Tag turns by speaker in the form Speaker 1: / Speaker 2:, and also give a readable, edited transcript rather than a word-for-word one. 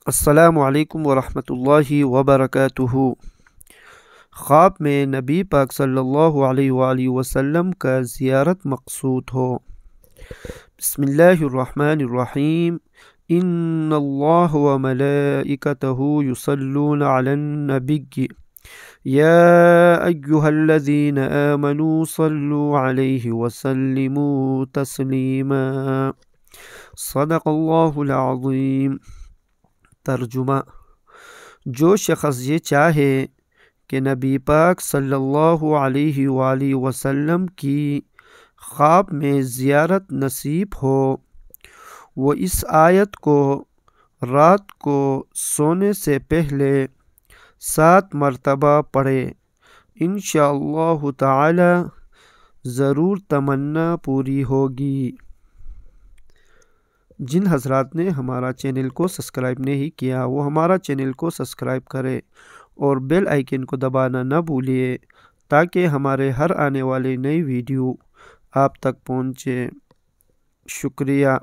Speaker 1: السلام علیکم ورحمۃ اللہ وبرکاتہ۔ خواب میں نبی پاک صلی اللہ علیہ وآلہ وسلم کا زیارت مقصود ہو۔ بسم اللہ الرحمن الرحیم۔ ان اللہ وملائکتہ یصلون علی النبی یا ایہا الذین آمنوا صلوا علیہ وسلموا تسلیما۔ صدق اللہ العظیم۔ ترجمہ: جو شخص یہ چاہے کہ نبی پاک صلی اللہ علیہ وآلہ وسلم کی خواب میں زیارت نصیب ہو، وہ اس آیت کو رات کو سونے سے پہلے 7 مرتبہ پڑھے۔ انشاءاللہ تعالی ضرور تمنا پوری ہوگی۔ جن حضرات نے ہمارا چینل کو سبسکرائب نہیں کیا وہ ہمارا چینل کو سبسکرائب کرے اور بیل آئیکن کو دبانا نہ بھولیے تاکہ ہمارے ہر آنے والے نئی ویڈیو آپ تک پہنچے۔ شکریہ۔